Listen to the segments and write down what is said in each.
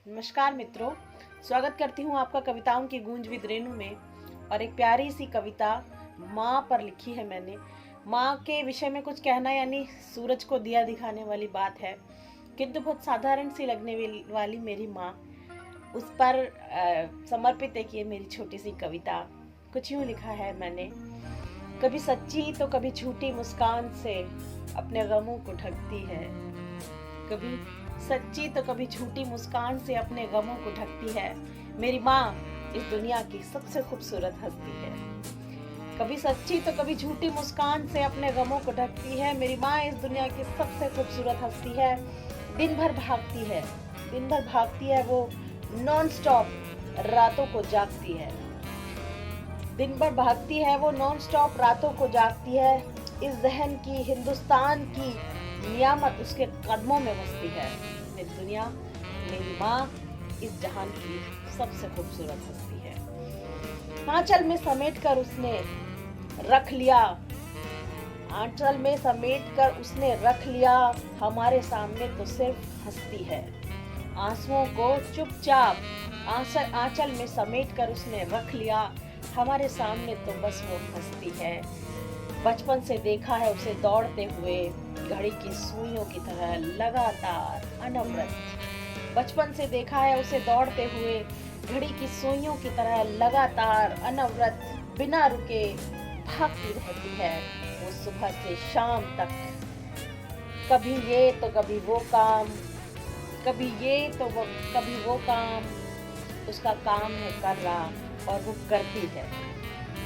नमस्कार मित्रों, स्वागत करती हूँ आपका कविताओं की गूंज विद रेनू में। और एक प्यारी सी कविता माँ पर लिखी है मैंने। माँ के विषय में कुछ कहना यानी सूरज को दिया दिखाने वाली बात है, किंतु बहुत साधारण सी लगने वाली मेरी माँ, उस पर समर्पित है कि ये मेरी छोटी सी कविता। कुछ यूँ लिखा है मैंने। कभी सच्ची तो कभी झूठी मुस्कान से अपने गमों को ढकती है। कभी सच्ची तो कभी झूठी मुस्कान से अपने गमों को ढकती है। मेरी माँ इस दुनिया की सबसे खूबसूरत हस्ती है। कभी सच्ची तो कभी झूठी मुस्कान से अपने गमों को ढकती है। मेरी माँ इस दुनिया की सबसे खूबसूरत हस्ती है। दिन भर भागती है, दिन भर भागती है वो, नॉन स्टॉप रातों को जागती है। दिन भर भागती है वो, नॉन स्टॉप रातों को जागती है। इस जहन की, हिंदुस्तान की नियामत उसके कदमों में बसती है। मेरी दुनिया, मेरी माँ इस जहान की सबसे खूबसूरत हस्ती है। आंचल में समेट कर उसने रख लिया, आंचल में समेट कर उसने रख लिया। हमारे सामने तो सिर्फ हस्ती है। आंसुओं को चुपचाप आंचल में समेट कर उसने रख लिया। हमारे सामने तो बस वो हस्ती है। बचपन से देखा है उसे दौड़ते हुए, घड़ी की सुइयों की तरह लगातार अनवरत। बचपन से देखा है उसे दौड़ते हुए, घड़ी की सुइयों की तरह लगातार अनवरत, बिना रुके भागती रहती है वो सुबह से शाम तक। कभी ये तो कभी वो काम, कभी ये तो कभी वो काम। उसका काम है करना और वो करती है।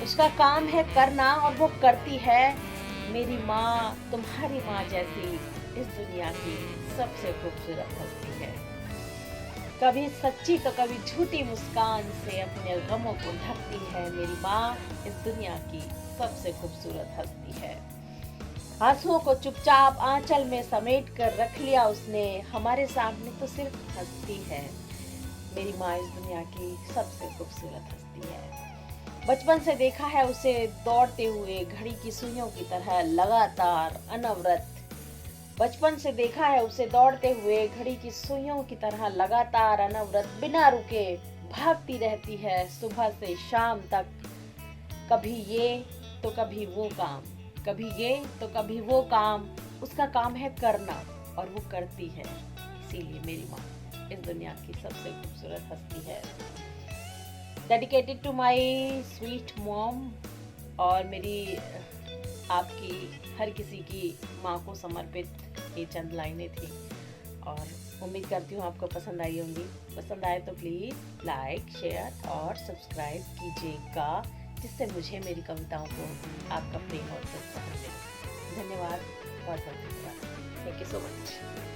उसका काम है करना और वो करती है। मेरी माँ तुम्हारी माँ जैसी इस दुनिया की सबसे खूबसूरत हस्ती है। कभी सच्ची तो कभी झूठी मुस्कान से अपने गमों को ढकती है। मेरी माँ इस दुनिया की सबसे खूबसूरत हस्ती है। आंसुओं को चुपचाप आंचल में समेट कर रख लिया उसने। हमारे सामने तो सिर्फ हस्ती है। मेरी माँ इस दुनिया की सबसे खूबसूरत हस्ती है। बचपन से देखा है उसे दौड़ते हुए, घड़ी की सुइयों की तरह लगातार अनवरत। बचपन से देखा है उसे दौड़ते हुए, घड़ी की सुइयों की तरह लगातार अनवरत, बिना रुके भागती रहती है सुबह से शाम तक। कभी ये तो कभी वो काम, कभी ये तो कभी वो काम। उसका काम है करना और वो करती है। इसीलिए मेरी माँ इस दुनिया की सबसे खूबसूरत हस्ती है। Dedicated to my sweet mom. और मेरी आपकी हर किसी की माँ को समर्पित ये चंद लाइनें थी और उम्मीद करती हूँ आपको पसंद आई होंगी। पसंद आए तो प्लीज़ लाइक, शेयर और सब्सक्राइब कीजिएगा, जिससे मुझे मेरी कविताओं को आपका प्रेम और प्रोत्साहन मिले। धन्यवाद, बहुत बहुत धन्यवाद। Thank you so much.